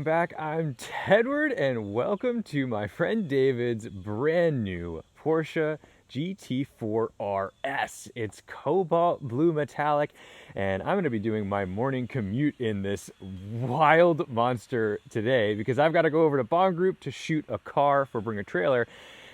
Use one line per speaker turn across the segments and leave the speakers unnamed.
back. I'm Tedward, and welcome to my friend David's brand new Porsche GT4 RS. It's cobalt blue metallic, and I'm going to be doing my morning commute in this wild monster today because I've got to go over to Bond Group to shoot a car for Bring a Trailer,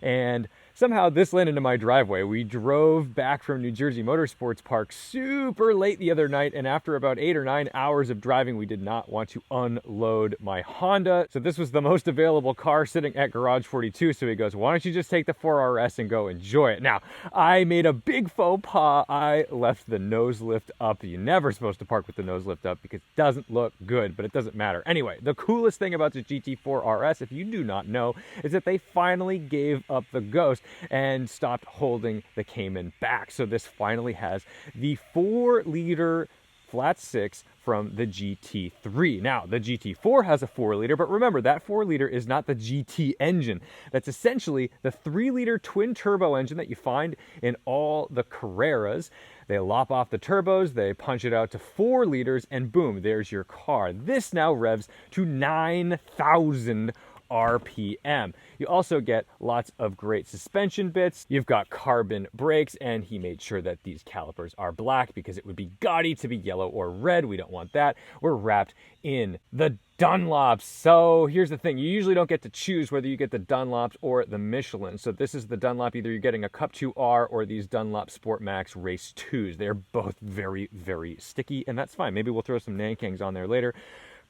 and somehow this landed in my driveway. We drove back from New Jersey Motorsports Park super late the other night, and after about 8 or 9 hours of driving, we did not want to unload my Honda. So this was the most available car sitting at Garage 42. So he goes, why don't you just take the 4RS and go enjoy it? Now, I made a big faux pas. I left the nose lift up. You're never supposed to park with the nose lift up because it doesn't look good, but it doesn't matter. Anyway, the coolest thing about the GT4 RS, if you do not know, is that they finally gave up the ghost and stopped holding the Cayman back. So this finally has the 4-liter flat 6 from the GT3. Now, the GT4 has a 4-liter, but remember, that 4-liter is not the GT engine. That's essentially the 3-liter twin-turbo engine that you find in all the Carreras. They lop off the turbos, they punch it out to 4 liters, and boom, there's your car. This now revs to 9,000 RPM. You also get lots of great suspension bits. You've got carbon brakes, and he made sure that these calipers are black because it would be gaudy to be yellow or red. We don't want that. We're wrapped in the Dunlops. So here's the thing. You usually don't get to choose whether you get the Dunlops or the Michelin. So this is the Dunlop. Either you're getting a Cup 2R or these Dunlop Sport Max Race 2s. They're both very, very sticky, and that's fine. Maybe we'll throw some Nankangs on there later.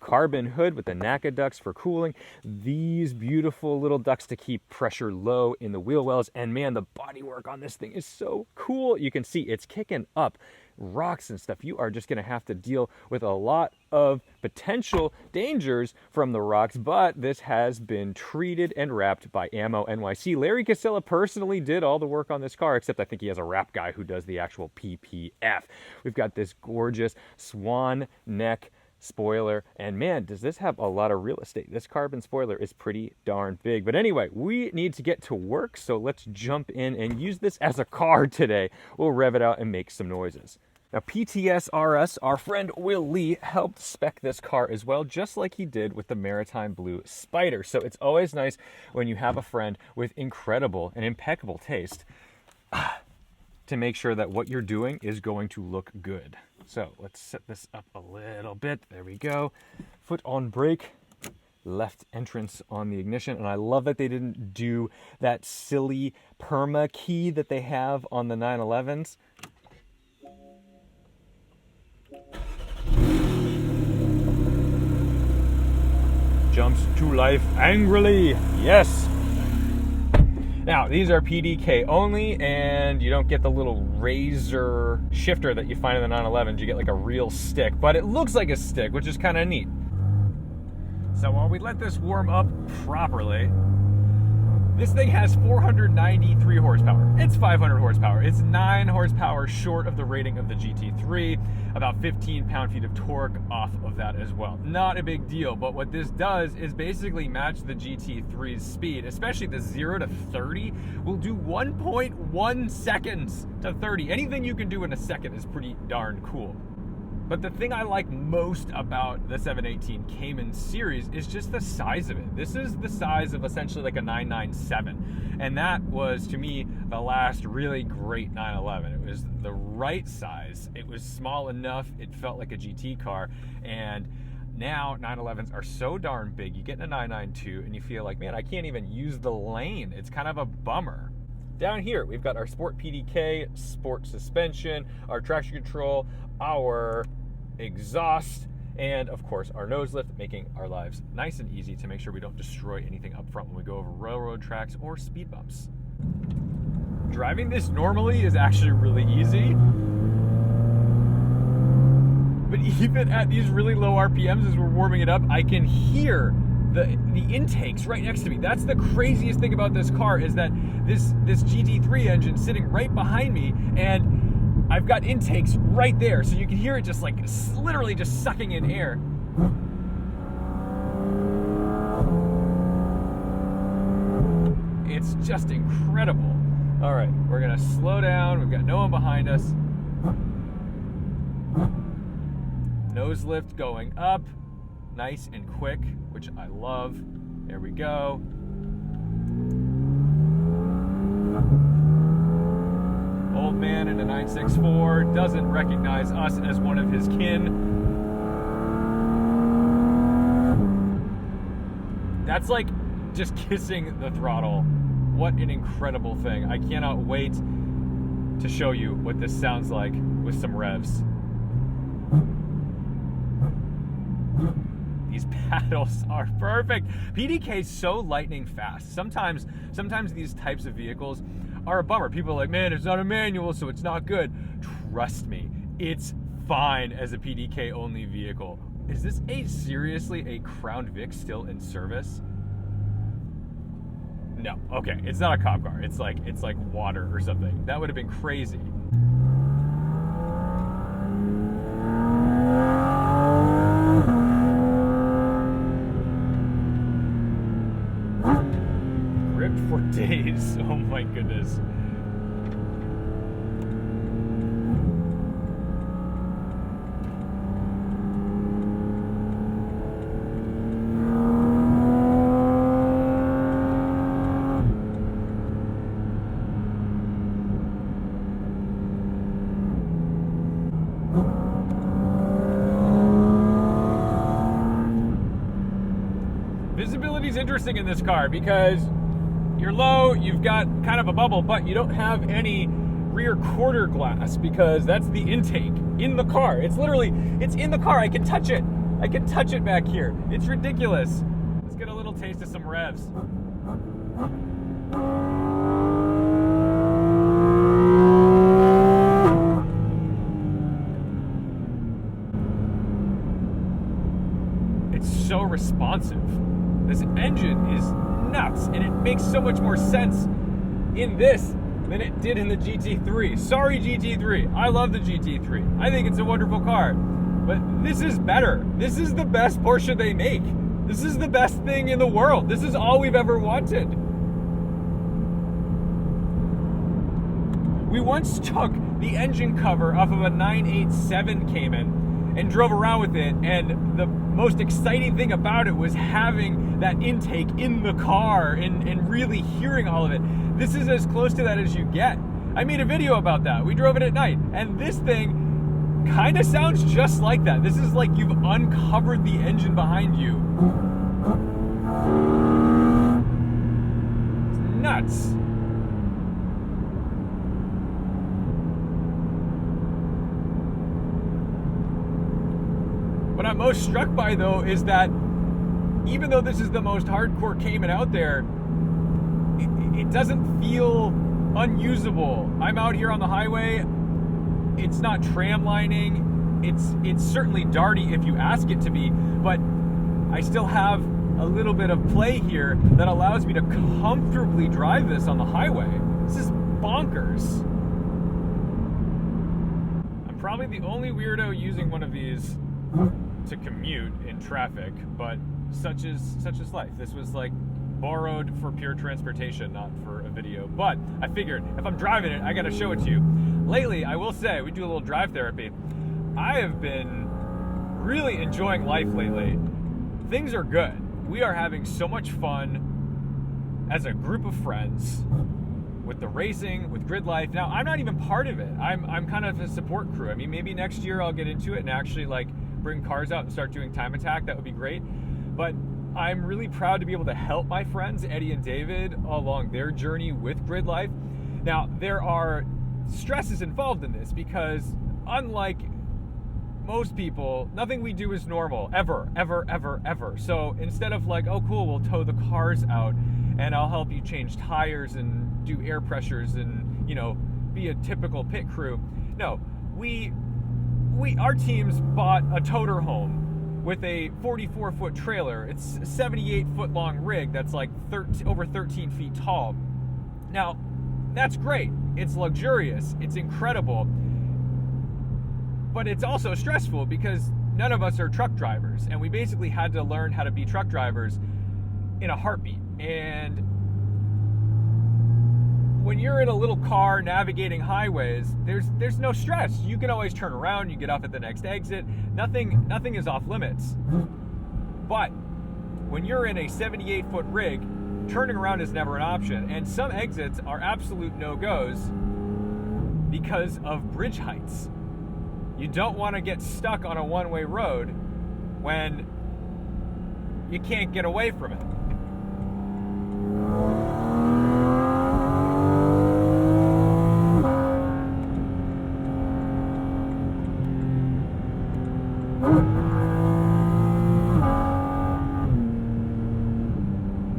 Carbon hood with the NACA ducts for cooling. These beautiful little ducts to keep pressure low in the wheel wells. And man, the bodywork on this thing is so cool. You can see it's kicking up rocks and stuff. You are just going to have to deal with a lot of potential dangers from the rocks, but this has been treated and wrapped by Ammo NYC. Larry Casella personally did all the work on this car, except I think he has a wrap guy who does the actual PPF. We've got this gorgeous swan neck spoiler, and man, does this have a lot of real estate. This carbon spoiler is pretty darn big. But anyway, we need to get to work, so let's jump in and use this as a car today. We'll rev it out and make some noises. Now, PTS RS, our friend Will Lee, helped spec this car as well, just like he did with the Maritime Blue Spider. So it's always nice when you have a friend with incredible and impeccable taste to make sure that what you're doing is going to look good. So let's set this up a little bit. There we go. Foot on brake, left entrance on the ignition. And I love that they didn't do that silly perma key that they have on the 911s. Jumps to life angrily. Yes. Now, these are PDK only, and you don't get the little razor shifter that you find in the 911s. You get like a real stick, but it looks like a stick, which is kind of neat. So while we let this warm up properly, this thing has 493 horsepower. It's 500 horsepower. It's 9 horsepower short of the rating of the GT3, about 15 pound-feet of torque off of that as well. Not a big deal, but what this does is basically match the GT3's speed, especially the 0 to 30 will do 1.1 seconds to 30. Anything you can do in a second is pretty darn cool. But the thing I like most about the 718 Cayman series is just the size of it. This is the size of essentially like a 997. And that was, to me, the last really great 911. It was the right size. It was small enough. It felt like a GT car. And now 911s are so darn big. You get in a 992 and you feel like, man, I can't even use the lane. It's kind of a bummer. Down here, we've got our Sport PDK, Sport suspension, our traction control, our exhaust, and of course our nose lift, making our lives nice and easy to make sure we don't destroy anything up front when we go over railroad tracks or speed bumps. Driving this normally is actually really easy, but even at these really low RPMs as we're warming it up, I can hear the intakes right next to me. That's the craziest thing about this car, is that this GT3 engine sitting right behind me, and I've got intakes right there, so you can hear it just like literally just sucking in air. It's just incredible. All right, we're gonna slow down. We've got no one behind us. Nose lift going up. nice and quick, which I love. There we go. Old man in a 964 doesn't recognize us as one of his kin. That's like just kissing the throttle. What an incredible thing. I cannot wait to show you what this sounds like with some revs. These paddles are perfect. PDK is so lightning fast. Sometimes these types of vehicles are a bummer. People are like, man, it's not a manual, so it's not good. Trust me, it's fine as a PDK only vehicle. Is this seriously a Crown Vic still in service? No, okay, it's not a cop car. It's like water or something. That would have been crazy. Gripped for days. Oh my goodness. Visibility is interesting in this car because you're low, you've got kind of a bubble, but you don't have any rear quarter glass because that's the intake in the car. It's in the car. I can touch it. I can touch it back here. It's ridiculous. Let's get a little taste of some revs. It's so responsive. This engine is nuts, and it makes so much more sense in this than it did in the GT3. Sorry, GT3. I love the GT3. I think it's a wonderful car, but this is better. This is the best Porsche they make. This is the best thing in the world. This is all we've ever wanted. We once took the engine cover off of a 987 Cayman and drove around with it, and the most exciting thing about it was having that intake in the car and really hearing all of it. This is as close to that as you get. I made a video about that. We drove it at night, and this thing kind of sounds just like that. This is like you've uncovered the engine behind you. It's nuts. What I'm most struck by, though, is that even though this is the most hardcore Cayman out there, it doesn't feel unusable. I'm out here on the highway. It's not tramlining. It's certainly darty if you ask it to be, but I still have a little bit of play here that allows me to comfortably drive this on the highway. This is bonkers. I'm probably the only weirdo using one of these to commute in traffic, but such is life. This was like borrowed for pure transportation, not for a video. But I figured if I'm driving it, I gotta show it to you. Lately, I will say, we do a little drive therapy. I have been really enjoying life lately. Things are good. We are having so much fun as a group of friends with the racing, with grid life. Now, I'm not even part of it. I'm kind of a support crew. I mean, maybe next year I'll get into it and actually like bring cars out and start doing time attack. That would be great. But I'm really proud to be able to help my friends, Eddie and David, along their journey with grid life. Now, there are stresses involved in this because unlike most people, nothing we do is normal, ever. So instead of like, oh cool, we'll tow the cars out and I'll help you change tires and do air pressures and, you know, be a typical pit crew. No, our teams bought a Toter home with a 44-foot trailer. It's a 78-foot long rig that's like over 13 feet tall. Now, that's great. It's luxurious. It's incredible. But it's also stressful because none of us are truck drivers, and we basically had to learn how to be truck drivers in a heartbeat. And when you're in a little car navigating highways, there's no stress. You can always turn around, you get off at the next exit. Nothing is off limits. But when you're in a 78-foot rig, turning around is never an option. And some exits are absolute no-goes because of bridge heights. You don't want to get stuck on a one-way road when you can't get away from it.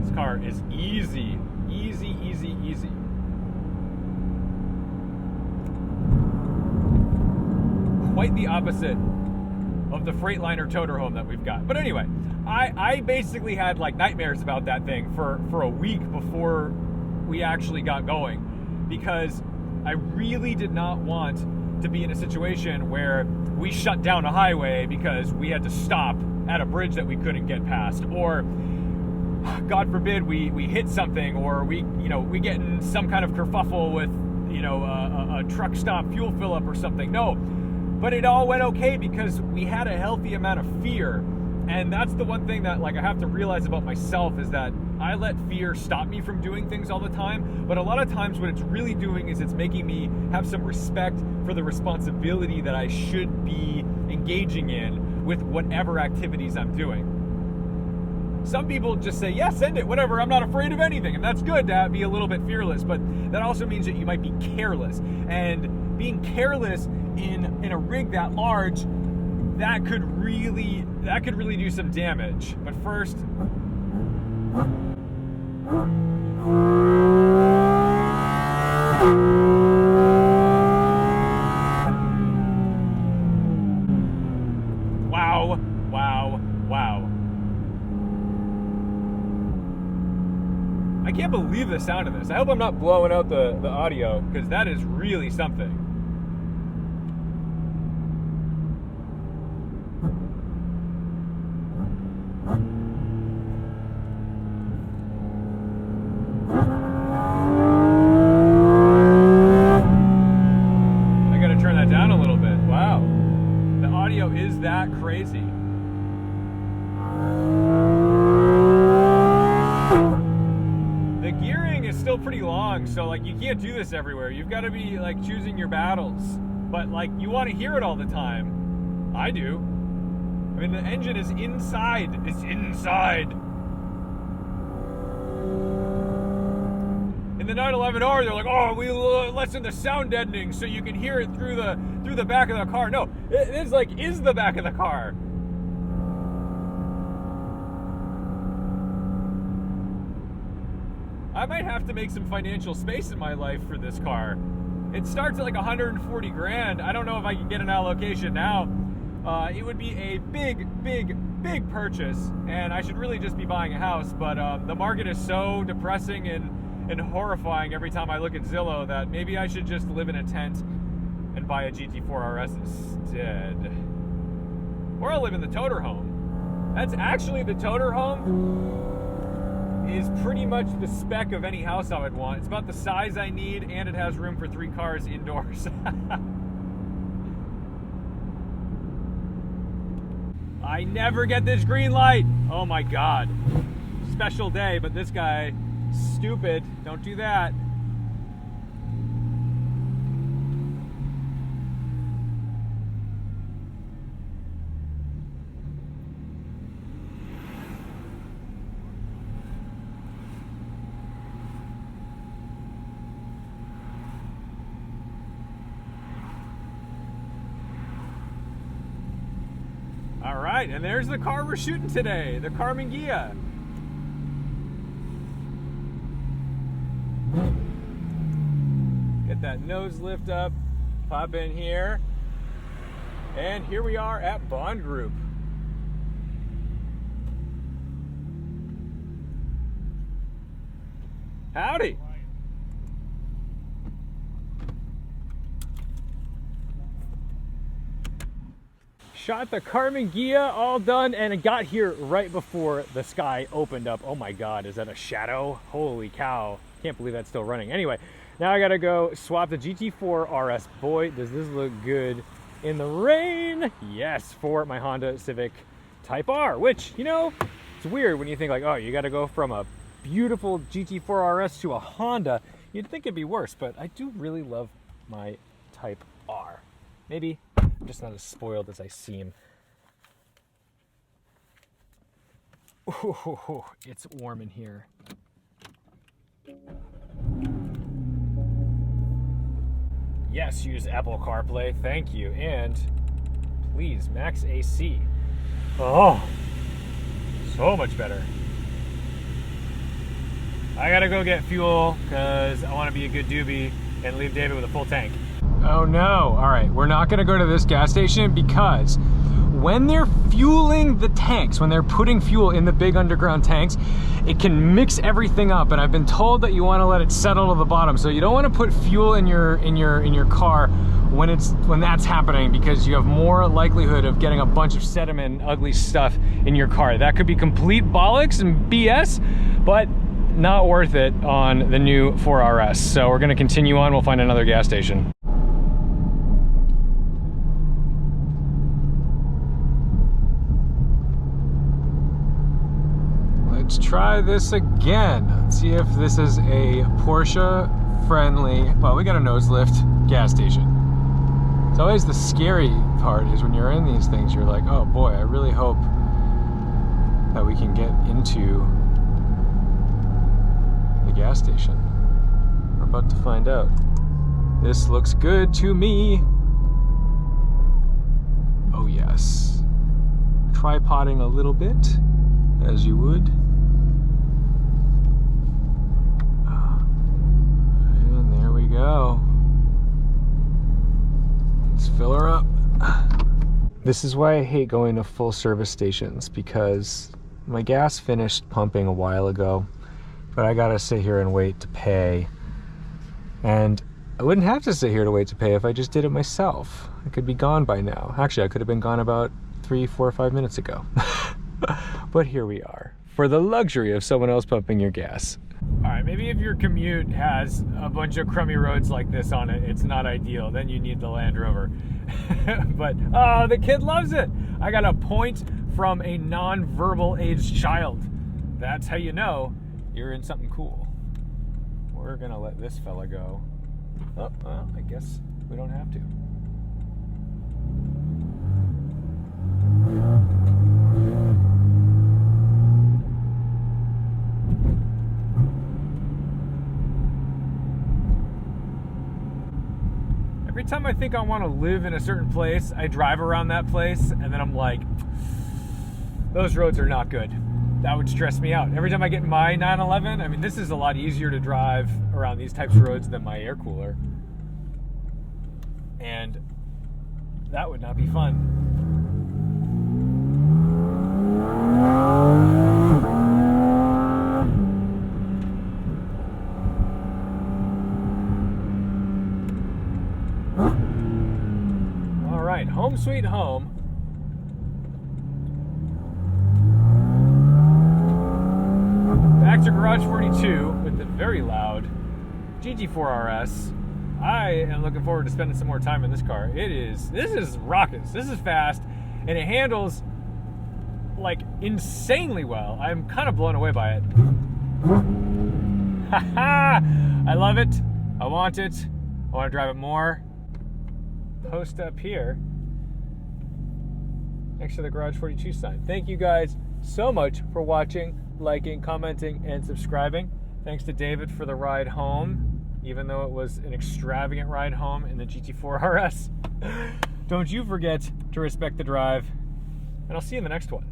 This car is easy, easy, easy, easy. Quite the opposite of the Freightliner Toter home that we've got. But anyway, I basically had like nightmares about that thing for a week before we actually got going, because I really did not want to be in a situation where we shut down a highway because we had to stop at a bridge that we couldn't get past, or God forbid we hit something, or we get in some kind of kerfuffle with a truck stop fuel fill up or something. No, but it all went okay because we had a healthy amount of fear. And that's the one thing that I have to realize about myself, is that I let fear stop me from doing things all the time. But a lot of times what it's really doing is it's making me have some respect for the responsibility that I should be engaging in with whatever activities I'm doing. Some people just say, yeah, send it, whatever, I'm not afraid of anything. And that's good to be a little bit fearless, but that also means that you might be careless. And being careless in a rig that large, that could really do some damage. But first, wow, wow, wow. I can't believe the sound of this. I hope I'm not blowing out the audio, because that is really something. Is that crazy? The gearing is still pretty long, so you can't do this everywhere. You've got to be choosing your battles, but you want to hear it all the time. I do. I mean, the engine is inside. It's inside. In the 911R, they're like, oh, we lessen the sound deadening so you can hear it through the back of the car. No, it is is the back of the car. I might have to make some financial space in my life for this car. It starts at 140 grand. I don't know if I can get an allocation now. It would be a big, big, big purchase, and I should really just be buying a house, but the market is so depressing and horrifying every time I look at Zillow that maybe I should just live in a tent and buy a GT4 RS instead. Or I'll live in the Toter home. That's actually, the Toter home is pretty much the spec of any house I would want. It's about the size I need, and it has room for 3 cars indoors. I never get this green light. Oh my God. Special day, but this guy, stupid. Don't do that. All right, and there's the car we're shooting today, the Cayman GT4 RS. Get that nose lift up, pop in here, and here we are at Bond Group. Howdy. Shot the Cayman GT4 RS all done, and it got here right before the sky opened up. Oh my God, is that a shadow? Holy cow. Can't believe that's still running. Anyway, now I gotta go swap the GT4 RS. Boy, does this look good in the rain. Yes, for my Honda Civic Type R, which, you know, it's weird when you think like, oh, you got to go from a beautiful GT4 RS to a Honda. You'd think it'd be worse, but I do really love my Type R. Maybe I'm just not as spoiled as I seem. Ooh, it's warm in here. Yes, use Apple CarPlay, thank you. And please, max AC. Oh, so much better. I gotta go get fuel because I want to be a good doobie and leave David with a full tank. Oh no, all right, we're not gonna go to this gas station because when they're fueling the tanks, when they're putting fuel in the big underground tanks, it can mix everything up, and I've been told that you want to let it settle to the bottom. So you don't want to put fuel in your car when that's happening, because you have more likelihood of getting a bunch of sediment and ugly stuff in your car. That could be complete bollocks and BS, but not worth it on the new 4RS. So we're going to continue on. We'll find another gas station. Let's try this again. Let's see if this is a Porsche friendly, well, we got a nose lift gas station. It's always the scary part is when you're in these things, you're like, oh boy, I really hope that we can get into the gas station. We're about to find out. This looks good to me. Oh yes. Tripoding a little bit, as you would. Go. Let's fill her up. This is why I hate going to full service stations, because my gas finished pumping a while ago, but I gotta sit here and wait to pay. And I wouldn't have to sit here to wait to pay if I just did it myself. I could be gone by now. Actually, I could have been gone about 3, 4, 5 minutes ago. But here we are, for the luxury of someone else pumping your gas. All right, maybe if your Commute has a bunch of crummy roads like this on it, it's not ideal. Then you need the Land Rover. But, oh, the kid loves it. I got a point from a non-verbal aged child. That's how you know you're in something cool. We're gonna let this fella go. Oh, well, I guess we don't have to. Every time I think I want to live in a certain place, I drive around that place, and then I'm like, those roads are not good. That would stress me out. Every time I get in my 911, I mean, this is a lot easier to drive around these types of roads than my air cooler. And that would not be fun. Home sweet home. Back to Garage 42 with the very loud GT4 RS. I am looking forward to spending some more time in this car. This is raucous. This is fast, and it handles like insanely well. I'm kind of blown away by it. Haha! I love it. I want it. I want to drive it more. Post up here next to the Garage 42 sign. Thank you guys so much for watching, liking, commenting, and subscribing. Thanks to David for the ride home, even though it was an extravagant ride home in the GT4 RS. Don't you forget to respect the drive, and I'll see you in the next one.